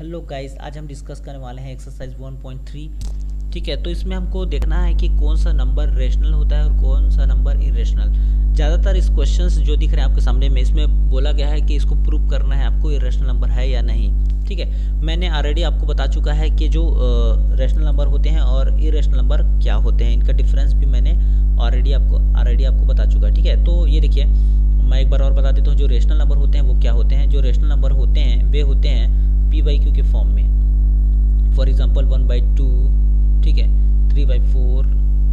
Hello guys, आज हम discuss करने वाले हैं एक्सरसाइज 1.3। ठीक है, तो इसमें हमको देखना है कि कौन सा नंबर रेशनल होता है और कौन सा नंबर इरेशनल। ज़्यादातर इस क्वेश्चंस जो दिख रहे हैं आपके सामने में, इसमें बोला गया है कि इसको प्रूव करना है आपको इरेशनल नंबर है या नहीं। ठीक है, मैंने ऑलरेडी आपको बता चुका है कि जो रेशनल नंबर होते हैं और इरेशनल नंबर क्या होते हैं, इनका डिफरेंस भी मैंने ऑलरेडी आपको बता चुका है। ठीक है, तो ये देखिए, मैं एक बार और बता देता हूँ जो रेशनल नंबर होते हैं वो क्या होते हैं। जो रेशनल नंबर होते हैं वे होते हैं p/q के फॉर्म में। फॉर एग्जांपल 1/2, ठीक है, 3/4,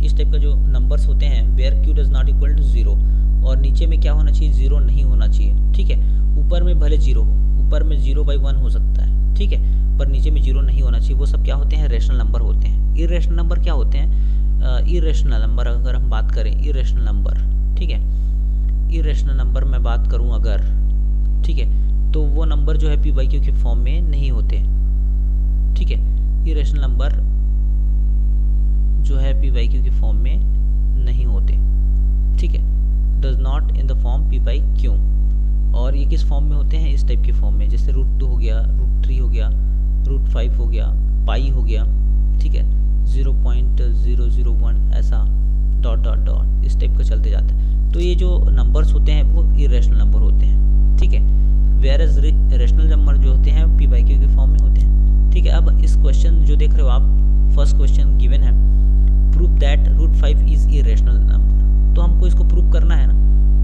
इस टाइप का जो नंबर्स होते हैं where q does not equal to 0, और नीचे में क्या होना चाहिए, 0 नहीं होना चाहिए। ठीक है, ऊपर में भले 0 हो, ऊपर में 0/1 हो सकता है, ठीक है, पर नीचे में 0 नहीं होना चाहिए। वो सब क्या होते हैं, रेशनल नंबर होते हैं। इरेशनल नंबर क्या होते हैं, इरेशनल नंबर अगर हम बात करें, इरेशनल नंबर, ठीक है, इरेशनल नंबर मैं बात करूं अगर, ठीक है, तो वो नंबर जो है p/q के फॉर्म में नहीं होते। ठीक है, इरेशनल नंबर जो है p/q के फॉर्म में नहीं होते। ठीक है, does not in the form p/q। और ये किस फॉर्म में होते हैं, इस टाइप के फॉर्म में, जैसे √2 हो गया, √3 हो गया, √5 हो गया, पाई हो गया, ठीक है, 0.001 ऐसा डॉट डॉट डॉट इस टाइप का चलते जाता है। तो ये जो नंबर्स होते हैं वो इरेशनल नंबर होते हैं। ठीक है, वेयर एज रेशनल नंबर जो होते हैं p/q के फॉर्म में होते हैं। ठीक है, अब इस क्वेश्चन जो देख रहे हो आप, फर्स्ट क्वेश्चन गिवन है, prove that √5 is irrational number. तो हमको इसको प्रूव करना है ना,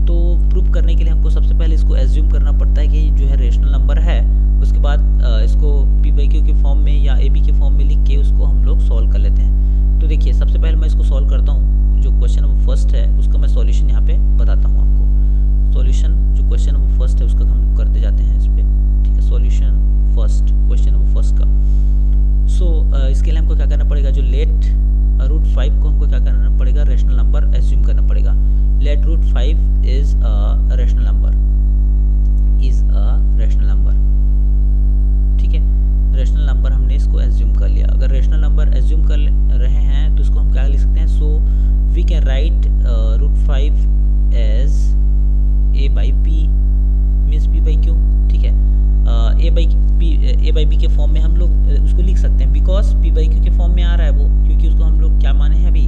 तो प्रूव करने के लिए हमको सबसे पहले इसको एज्यूम करना पड़ता है कि जो है रेशनल नंबर है। उसके बाद इसको p/q के फॉर्म में या ab के फॉर्म में लिख के उसको हम लोग सॉल्व कर लेते हैं। तो देखिए, सबसे पहले मैं इसको सॉल्व करता हूँ। जो क्वेश्चन नंबर फर्स्ट है उसका मैं सॉल्यूशन यहाँ पे बताता हूँ आपको। सॉल्यूशन जो क्वेश्चन नंबर फर्स्ट है उसका हम करते जाते हैं इस पर। ठीक है, solution first, question number first का। इसके लिए हमको क्या करना पड़ेगा, जो लेट √5 को हमको क्या करना पड़ेगा, रेशनल नंबर एज्यूम करना पड़ेगा। Let √5 is a rational number, is a rational number. ठीक है, रेशनल नंबर हमने इसको एज्यूम कर लिया। अगर रेशनल नंबर एज्यूम कर रहे हैं तो इसको हम क्या लिख सकते हैं, so we can write √5 as a/b means p/q। ठीक है, a/b के फॉर्म में हम लोग उसको लिख सकते हैं, बिकॉज p/q के फॉर्म में आ रहा है वो, क्योंकि उसको हम लोग क्या माने हैं, अभी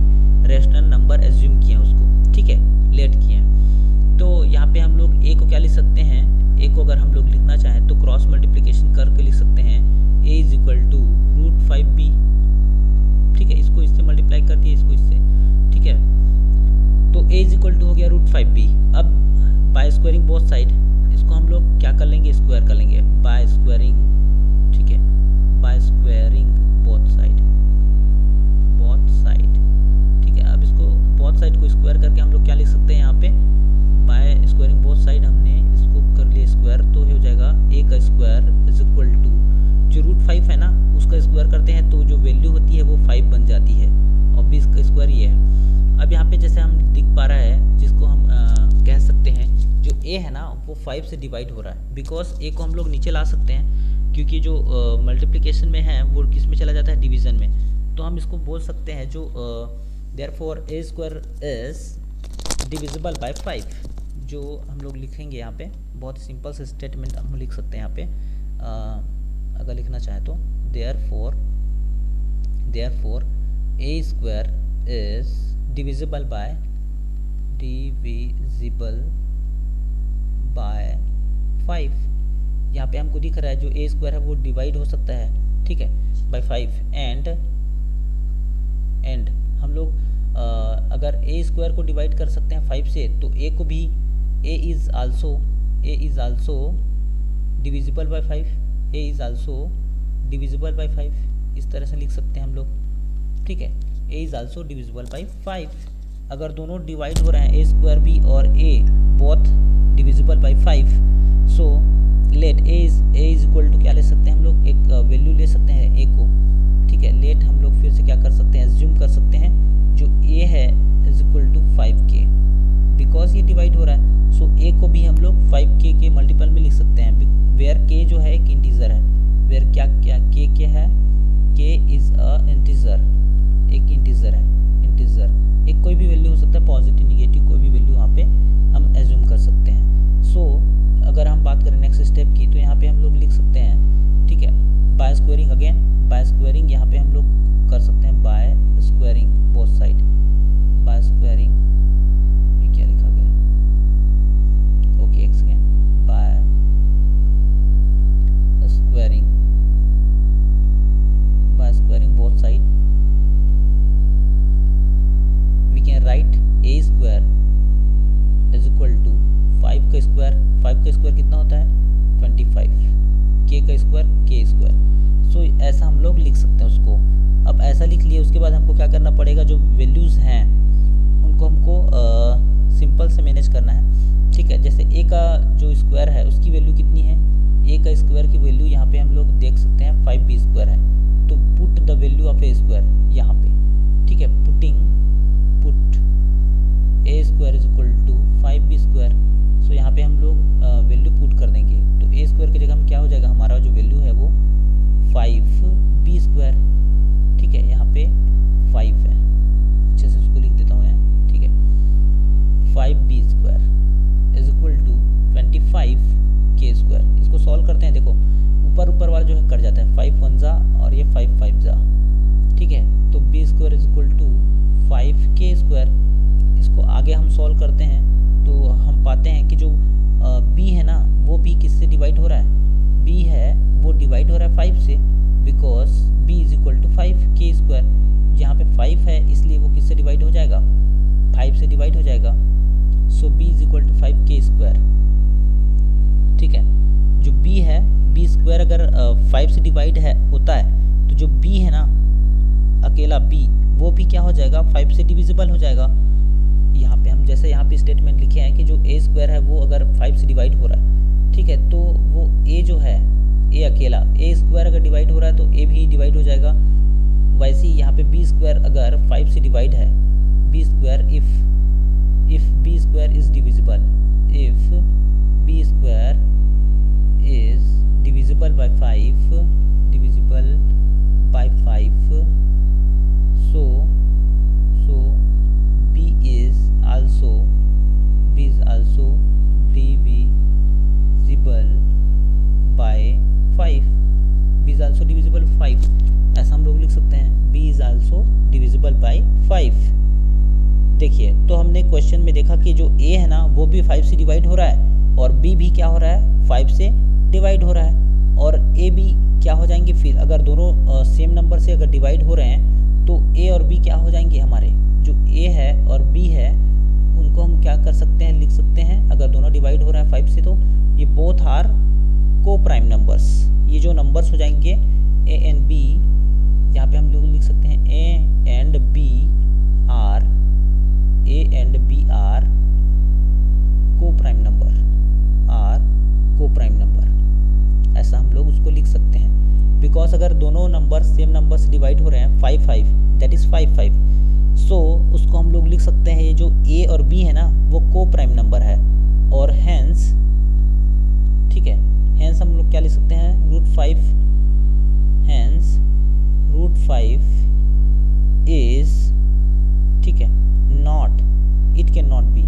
रेशनल नंबर एज्यूम किए हैं उसको। ठीक है, लेट किए हैं। तो यहाँ पे हम लोग a को क्या लिख सकते हैं, a को अगर हम लोग लिखना चाहें तो क्रॉस मल्टीप्लिकेशन करके लिख सकते हैं, a is equal to √5b। ठीक है, इसको इससे मल्टीप्लाई कर दिए, इसको इससे। ठीक है, तो a इज इक्वल टू हो गया √5b। अब बाय स्क्वायरिंग बोथ साइड इसको हम लोग क्या कर लेंगे, स्क्वायर कर लेंगे, बाय स्क्वायरिंग। ठीक है, by squaring both side, both side. ठीक है, अब इसको बोथ साइड को स्क्वायर करके हम लोग क्या लिख सकते हैं, यहाँ पे बाय स्क्वायरिंग बोथ साइड हमने इसको कर लिया स्क्वायर, तो हो जाएगा a का स्क्वायर इज इक्वल टू जो √5 है ना उसका स्क्वायर करते हैं तो जो वैल्यू होती है वो 5 बन जाती है, और b का स्क्वायर ये है। अब यहाँ पे जैसे हम दिख पा रहा है, जिसको हम कह सकते हैं जो a है ना वो 5 से डिवाइड हो रहा है, बिकॉज a को हम लोग नीचे ला सकते हैं, क्योंकि जो मल्टीप्लिकेशन में है वो किस में चला जाता है, डिवीज़न में। तो हम इसको बोल सकते हैं जो therefore a square is divisible by 5। जो हम लोग लिखेंगे यहाँ पे बहुत सिंपल से स्टेटमेंट हम लिख सकते हैं यहाँ पे, अगर लिखना चाहें तो therefore a square is divisible by 5। यहाँ पे हमको दिख रहा है जो a स्क्वायर है वो डिवाइड हो सकता है, ठीक है, बाय 5। एंड हम लोग अगर a स्क्वायर को डिवाइड कर सकते हैं 5 से, तो a को भी a is also divisible by 5, a is also divisible by 5, इस तरह से लिख सकते हैं हम लोग। ठीक है, a is also divisible by 5। अगर दोनों डिवाइड हो रहे हैं, a स्क्वायर भी और a both divisible by 5, so let a is equal to क्या ले सकते हैं हम लोग, एक वैल्यू ले सकते हैं a को। ठीक है, लेट हम लोग फिर से क्या कर सकते हैं, एज्यूम कर सकते हैं जो a है is equal to 5k, because ये डिवाइड हो रहा है। सो a को भी हम लोग 5k के मल्टीपल में लिख सकते हैं, वेयर k जो है एक इंटीजर है, वेयर क्या k है, k इज अ इंटीजर, एक इंटीजर है, इंटीजर एक कोई भी वैल्यू हो सकता है, पॉजिटिव निगेटिव कोई भी वैल्यू यहाँ पे हम एज्यूम कर सकते हैं। सो अगर हम बात करें नेक्स्ट स्टेप की, तो यहाँ पे हम लोग लिख सकते हैं, ठीक है, बाय अगेन बाय स्क्वायरिंग, यहाँ पे हम लोग कर सकते हैं by squaring both side, by squaring, ये क्या लिखा गया, ओके एक second, by squaring both side we can write a square is equal to 5 का स्क्वायर, 5 का स्क्वायर कितना होता है 25, के का स्क्वायर के स्क्वायर। सो ऐसा हम लोग लिख सकते हैं उसको। अब ऐसा लिख लिए, उसके बाद हमको क्या करना पड़ेगा, जो वैल्यूज़ हैं उनको हमको सिंपल से मैनेज करना है, ठीक है। जैसे ए का जो स्क्वायर है उसकी वैल्यू कितनी है, ए का स्क्वायर की वैल्यू यहाँ पे हम लोग देख सकते हैं 5b स्क्वायर है, तो put the value of A square यहाँ पे, ठीक है, put A square is equal to 5b square. So यहाँ पे हम लोग वैल्यू पुट कर देंगे, तो ए स्क्वायर की जगह में क्या हो जाएगा, हमारा जो वैल्यू है वो 5b स्क्वायर, ठीक है, यहाँ पे 5 है, अच्छे से उसको लिख देता हूँ यहाँ, ठीक है, 5b square is equal to 25k square. इसको सॉल्व करते हैं, देखो ऊपर वाला जो है कट जाता है, 5 1 जा और ये 5 5 जा, ठीक है, तो b square is equal to 5k square. इसको आगे हम सॉल्व करते हैं तो हम पाते हैं कि जो b है ना वो b किससे डिवाइड हो रहा है, b है वो डिवाइड हो रहा है 5 से, because b is equal to 5k square. यहाँ पे 5 है इसलिए वो किससे डिवाइड हो जाएगा, 5 से डिवाइड हो जाएगा। So b is equal to 5k square, ठीक है। जो b है, b स्क्वायर अगर 5 से डिवाइड है होता है तो जो b है ना अकेला b, वो भी क्या हो जाएगा 5 से डिविजिबल हो जाएगा। यहाँ पे हम जैसे यहाँ पे स्टेटमेंट लिखे हैं कि जो a स्क्वायर है वो अगर 5 से डिवाइड हो रहा है, ठीक है, तो वो a जो है, a अकेला, a स्क्वायर अगर डिवाइड हो रहा है तो a भी डिवाइड हो जाएगा। वैसे ही यहाँ पे b स्क्वायर अगर 5 से डिवाइड है, b square if b square is divisible, if b square is divisible by 5, so b is also divisible by 5, b is also divisible by 5, ऐसा हम लोग लिख सकते हैं, b is also divisible by 5। देखिए तो हमने क्वेश्चन में देखा कि जो a है ना वो भी 5 से डिवाइड हो रहा है और b भी क्या हो रहा है 5 से डिवाइड हो रहा है, और a b क्या हो जाएंगे फिर, अगर दोनों सेम नंबर से अगर डिवाइड हो रहे हैं तो a और b क्या हो जाएंगे, हमारे जो a है और b है उनको हम क्या कर सकते हैं, लिख सकते हैं, अगर दोनों डिवाइड हो रहा है 5 से तो ये बोथ आर को प्राइम नंबर्स। ये जो नंबर्स हो जाएंगे a एंड b, यहाँ पे हम लोग लिख सकते हैं a एंड b आर को प्राइम नंबर, ऐसा हम लोग उसको लिख सकते हैं। बिकॉज अगर दोनों नंबर सेम नंबर से डिवाइड हो रहे हैं 5 5, दैट इज 5 5, सो उसको हम लोग लिख सकते हैं, ये जो a और b है ना वो को प्राइम नंबर है, और हैंस, ठीक है, हैंस हम लोग क्या लिख सकते हैं, √5, हैंस √5 इज, ठीक है, not, it can not B,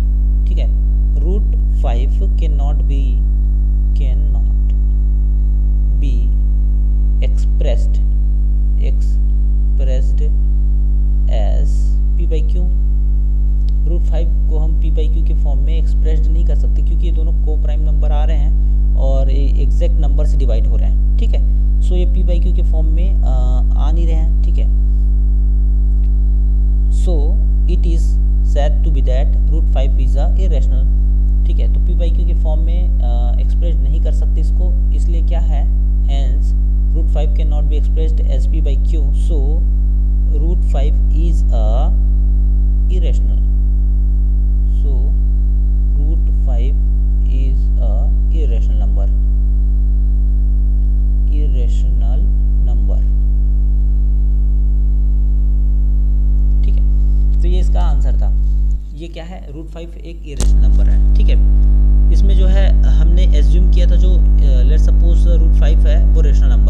ठीक है, √5 can not B expressed as p/q। √5 को हम p/q के फॉर्म में एक्सप्रेस्ड नहीं कर सकते क्योंकि ये दोनों को प्राइम नंबर आ रहे हैं और एग्जैक्ट नंबर से डिवाइड हो रहे हैं, ठीक है। सो ये p/q के फॉर्म में आ नहीं रहे हैं, ठीक है। So it is said to be that √5 is a irrational, ठीक है। तो p/q के फॉर्म में एक्सप्रेस नहीं कर सकते इसको, इसलिए क्या है, hence √5 can not be expressed as p/q, so √5 is a irrational, so √5 is a irrational number, ठीक है। तो ये इसका आंसर था, ये क्या है, √5 एक इरेशनल नंबर है, ठीक है। इसमें जो है हमने एज्यूम किया था जो लेट्स सपोज √5 है वो रेशनल नंबर